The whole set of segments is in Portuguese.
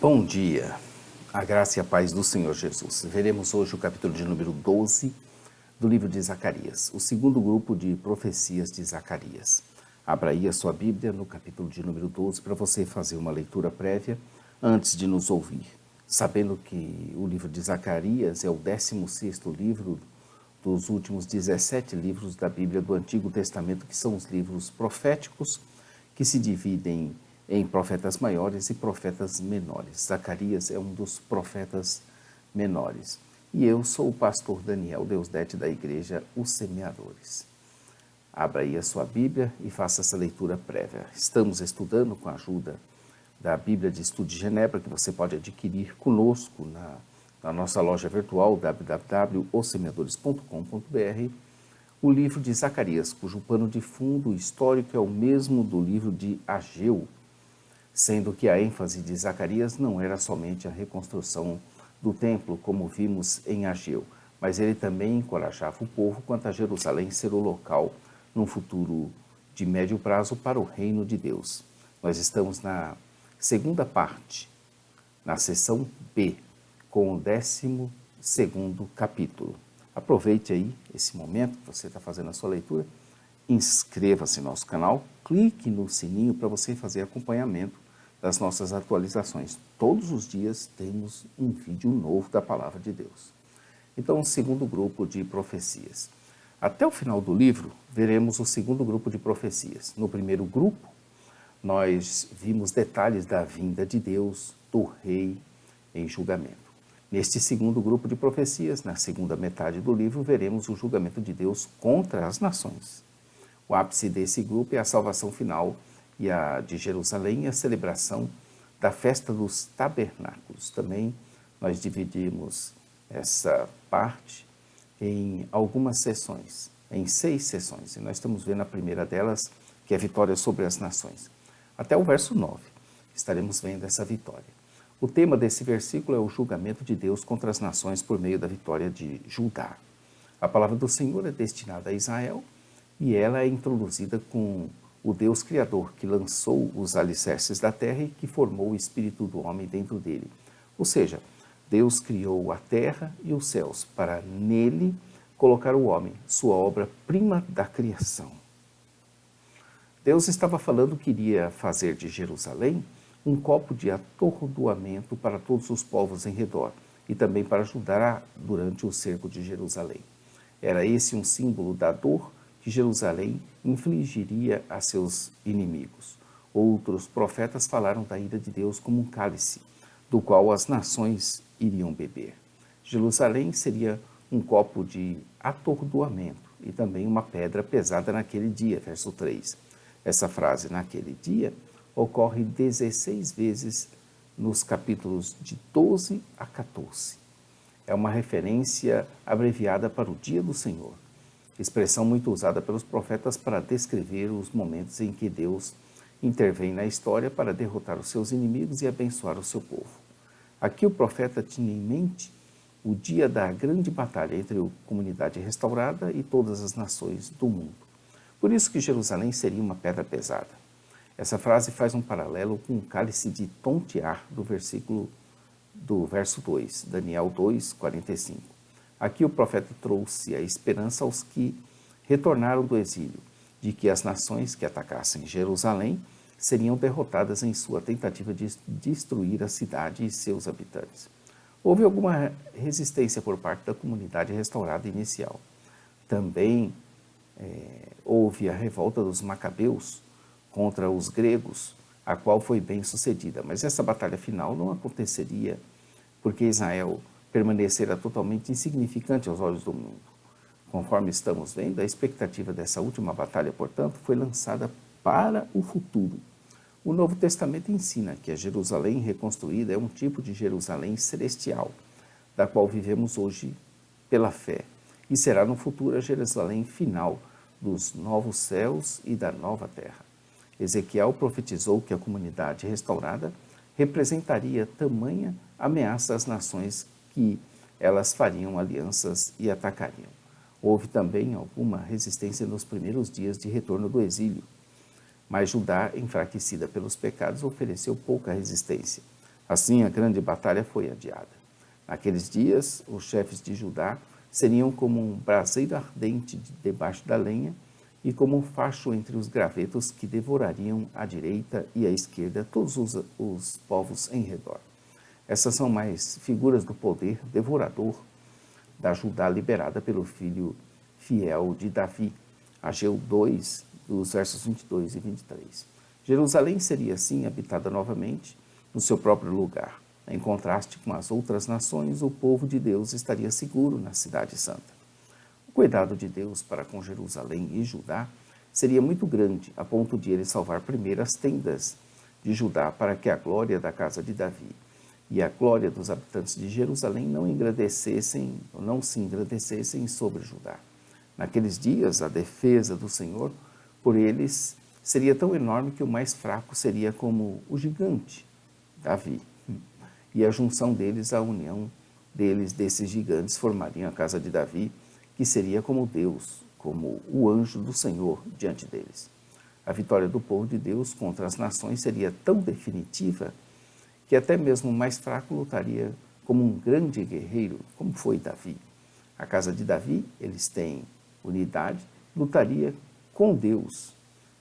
Bom dia, a graça e a paz do Senhor Jesus. Veremos hoje o capítulo de número 12 do livro de Zacarias, o segundo grupo de profecias de Zacarias. Abra aí a sua Bíblia no capítulo de número 12 para você fazer uma leitura prévia antes de nos ouvir. Sabendo que o livro de Zacarias é o 16º livro dos últimos 17 livros da Bíblia do Antigo Testamento, que são os livros proféticos, que se dividem em profetas maiores e profetas menores. Zacarias é um dos profetas menores. E eu sou o pastor Daniel Deusdete da igreja Os Semeadores. Abra aí a sua Bíblia e faça essa leitura prévia. Estamos estudando com a ajuda da Bíblia de Estudo de Genebra, que você pode adquirir conosco na nossa loja virtual www.ossemeadores.com.br, o livro de Zacarias, cujo pano de fundo histórico é o mesmo do livro de Ageu, sendo que a ênfase de Zacarias não era somente a reconstrução do templo, como vimos em Ageu, mas ele também encorajava o povo quanto a Jerusalém ser o local, num futuro de médio prazo, para o reino de Deus. Nós estamos na segunda parte, na seção B, com o 12º capítulo. Aproveite aí esse momento que você está fazendo a sua leitura, inscreva-se no nosso canal, clique no sininho para você fazer acompanhamento das nossas atualizações. Todos os dias temos um vídeo novo da Palavra de Deus. Então, o segundo grupo de profecias. Até o final do livro, veremos o segundo grupo de profecias. No primeiro grupo, nós vimos detalhes da vinda de Deus, do rei, em julgamento. Neste segundo grupo de profecias, na segunda metade do livro, veremos o julgamento de Deus contra as nações. O ápice desse grupo é a salvação final e a de Jerusalém e a celebração da festa dos tabernáculos. Também nós dividimos essa parte em algumas sessões, em 6 sessões. E nós estamos vendo a primeira delas, que é a vitória sobre as nações. Até o verso 9, estaremos vendo essa vitória. O tema desse versículo é o julgamento de Deus contra as nações por meio da vitória de Judá. A palavra do Senhor é destinada a Israel e ela é introduzida com o Deus Criador, que lançou os alicerces da terra e que formou o espírito do homem dentro dele. Ou seja, Deus criou a terra e os céus para nele colocar o homem, sua obra-prima da criação. Deus estava falando que iria fazer de Jerusalém um copo de atordoamento para todos os povos em redor e também para ajudar durante o cerco de Jerusalém. Era esse um símbolo da dor que Jerusalém infligiria a seus inimigos. Outros profetas falaram da ira de Deus como um cálice, do qual as nações iriam beber. Jerusalém seria um copo de atordoamento e também uma pedra pesada naquele dia, verso 3. Essa frase, naquele dia, ocorre 16 vezes nos capítulos de 12 a 14. É uma referência abreviada para o dia do Senhor, expressão muito usada pelos profetas para descrever os momentos em que Deus intervém na história para derrotar os seus inimigos e abençoar o seu povo. Aqui o profeta tinha em mente o dia da grande batalha entre a comunidade restaurada e todas as nações do mundo. Por isso que Jerusalém seria uma pedra pesada. Essa frase faz um paralelo com o cálice de tontear do verso 2, Daniel 2, 45. Aqui o profeta trouxe a esperança aos que retornaram do exílio, de que as nações que atacassem Jerusalém seriam derrotadas em sua tentativa de destruir a cidade e seus habitantes. Houve alguma resistência por parte da comunidade restaurada inicial. Também houve a revolta dos macabeus contra os gregos, a qual foi bem sucedida, mas essa batalha final não aconteceria porque Israel permanecera totalmente insignificante aos olhos do mundo. Conforme estamos vendo, a expectativa dessa última batalha, portanto, foi lançada para o futuro. O Novo Testamento ensina que a Jerusalém reconstruída é um tipo de Jerusalém celestial, da qual vivemos hoje pela fé, e será no futuro a Jerusalém final dos novos céus e da nova terra. Ezequiel profetizou que a comunidade restaurada representaria tamanha ameaça às nações que elas fariam alianças e atacariam. Houve também alguma resistência nos primeiros dias de retorno do exílio, mas Judá, enfraquecida pelos pecados, ofereceu pouca resistência. Assim, a grande batalha foi adiada. Naqueles dias, os chefes de Judá seriam como um braseiro ardente debaixo da lenha e como um facho entre os gravetos que devorariam à direita e à esquerda todos os povos em redor. Essas são mais figuras do poder devorador da Judá liberada pelo filho fiel de Davi, Ageu 2, dos versos 22 e 23. Jerusalém seria assim habitada novamente no seu próprio lugar. Em contraste com as outras nações, o povo de Deus estaria seguro na cidade santa. O cuidado de Deus para com Jerusalém e Judá seria muito grande, a ponto de ele salvar primeiro as tendas de Judá para que a glória da casa de Davi e a glória dos habitantes de Jerusalém não se engrandecessem sobre Judá. Naqueles dias, a defesa do Senhor por eles seria tão enorme que o mais fraco seria como o gigante, Davi. E a junção deles, a união desses gigantes, formariam a casa de Davi, que seria como Deus, como o anjo do Senhor diante deles. A vitória do povo de Deus contra as nações seria tão definitiva que até mesmo o mais fraco lutaria como um grande guerreiro, como foi Davi. A casa de Davi, eles têm unidade, lutaria com Deus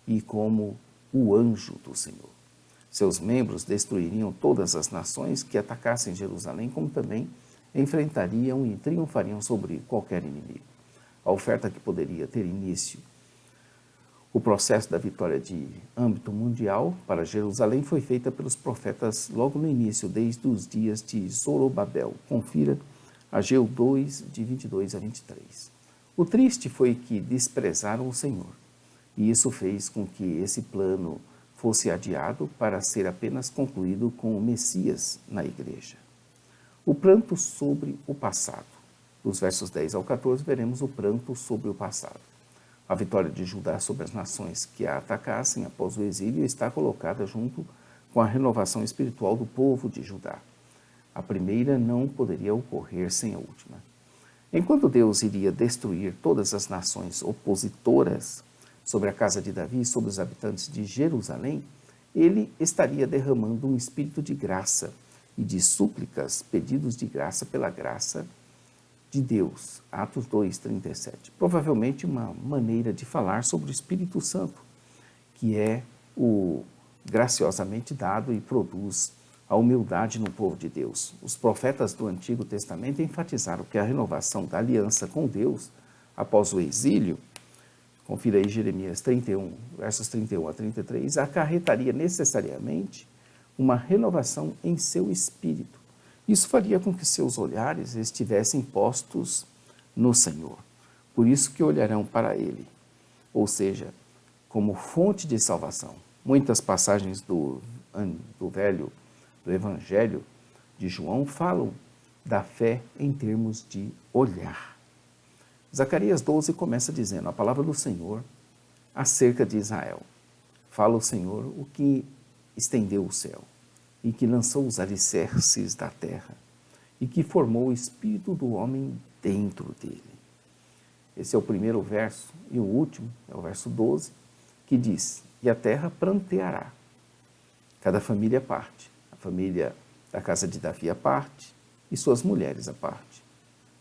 e como o anjo do Senhor. Seus membros destruiriam todas as nações que atacassem Jerusalém, como também enfrentariam e triunfariam sobre qualquer inimigo. A oferta que poderia ter início o processo da vitória de âmbito mundial para Jerusalém foi feita pelos profetas logo no início, desde os dias de Zorobabel. Confira Ageu 2, de 22 a 23. O triste foi que desprezaram o Senhor, e isso fez com que esse plano fosse adiado para ser apenas concluído com o Messias na igreja. O pranto sobre o passado. Dos versos 10 ao 14, veremos o pranto sobre o passado. A vitória de Judá sobre as nações que a atacassem após o exílio está colocada junto com a renovação espiritual do povo de Judá. A primeira não poderia ocorrer sem a última. Enquanto Deus iria destruir todas as nações opositoras sobre a casa de Davi e sobre os habitantes de Jerusalém, ele estaria derramando um espírito de graça e de súplicas, pedidos de graça pela graça de Deus, Atos 2:37. Provavelmente uma maneira de falar sobre o Espírito Santo, que é o graciosamente dado e produz a humildade no povo de Deus. Os profetas do Antigo Testamento enfatizaram que a renovação da aliança com Deus após o exílio, confira aí Jeremias 31, versos 31 a 33, acarretaria necessariamente uma renovação em seu espírito. Isso faria com que seus olhares estivessem postos no Senhor. Por isso que olharão para Ele, ou seja, como fonte de salvação. Muitas passagens do Evangelho de João falam da fé em termos de olhar. Zacarias 12 começa dizendo a palavra do Senhor acerca de Israel. Fala o Senhor o que estendeu o céu e que lançou os alicerces da terra, e que formou o espírito do homem dentro dele. Esse é o primeiro verso, e o último é o verso 12, que diz, e a terra pranteará, cada família à parte, a família da casa de Davi à parte, e suas mulheres à parte,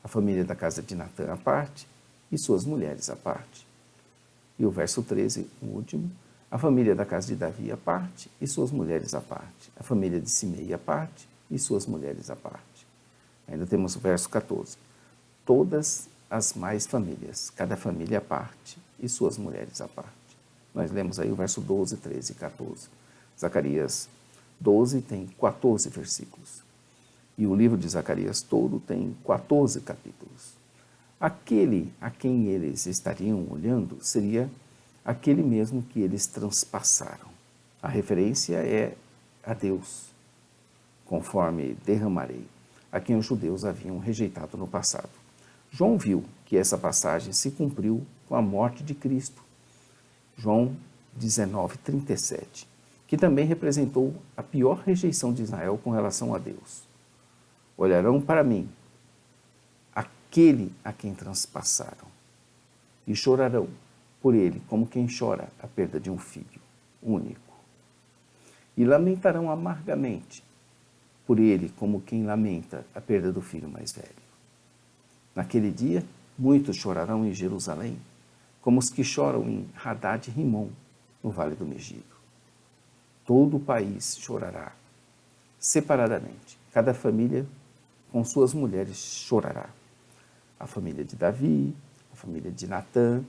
a família da casa de Natã à parte, e suas mulheres à parte. E o verso 13, o último, a família da casa de Davi à parte e suas mulheres à parte. A família de Simei à parte e suas mulheres à parte. Ainda temos o verso 14. Todas as mais famílias, cada família à parte e suas mulheres à parte. Nós lemos aí o verso 12, 13 e 14. Zacarias 12 tem 14 versículos. E o livro de Zacarias todo tem 14 capítulos. Aquele a quem eles estariam olhando seria aquele mesmo que eles transpassaram. A referência é a Deus, conforme derramarei, a quem os judeus haviam rejeitado no passado. João viu que essa passagem se cumpriu com a morte de Cristo. João 19:37, que também representou a pior rejeição de Israel com relação a Deus. Olharão para mim, aquele a quem transpassaram, e chorarão por ele, como quem chora a perda de um filho único. E lamentarão amargamente por ele como quem lamenta a perda do filho mais velho. Naquele dia, muitos chorarão em Jerusalém, como os que choram em Hadad-Rimon, no vale do Megido. Todo o país chorará, separadamente. Cada família com suas mulheres chorará. A família de Davi, a família de Natã,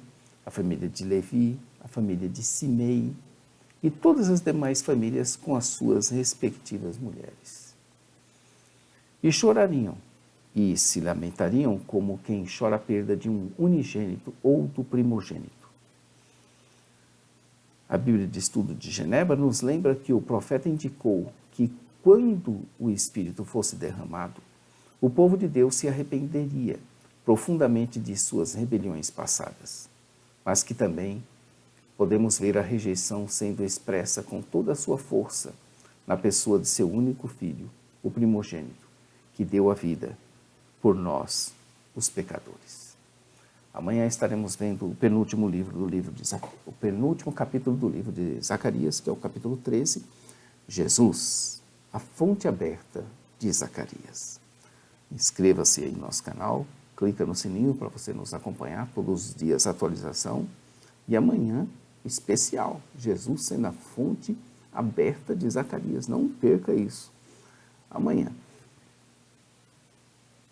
a família de Levi, a família de Simei e todas as demais famílias com as suas respectivas mulheres. E chorariam e se lamentariam como quem chora a perda de um unigênito ou do primogênito. A Bíblia de Estudo de Genebra nos lembra que o profeta indicou que quando o Espírito fosse derramado, o povo de Deus se arrependeria profundamente de suas rebeliões passadas, mas que também podemos ver a rejeição sendo expressa com toda a sua força na pessoa de seu único filho, o primogênito, que deu a vida por nós, os pecadores. Amanhã estaremos vendo o penúltimo capítulo do livro de Zacarias, que é o capítulo 13, Jesus, a fonte aberta de Zacarias. Inscreva-se aí no nosso canal, clica no sininho para você nos acompanhar todos os dias, atualização. E amanhã, especial, Jesus sendo a fonte aberta de Zacarias. Não perca isso. Amanhã.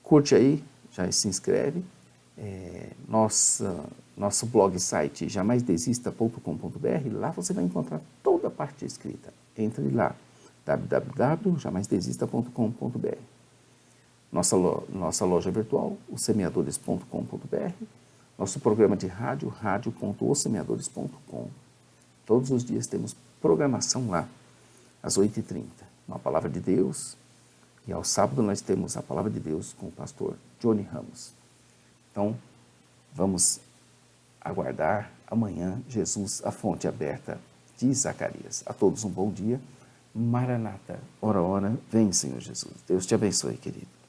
Curte aí, já se inscreve. Nosso blog site jamaisdesista.com.br, lá você vai encontrar toda a parte escrita. Entre lá, www.jamaisdesista.com.br. Nossa loja virtual, ossemeadores.com.br. Nosso programa de rádio, radio.ossemeadores.com. Todos os dias temos programação lá, às 8h30, uma palavra de Deus. E ao sábado nós temos a palavra de Deus com o pastor Johnny Ramos. Então, vamos aguardar amanhã Jesus, a fonte aberta de Zacarias. A todos um bom dia. Maranata, ora, ora, vem Senhor Jesus. Deus te abençoe, querido.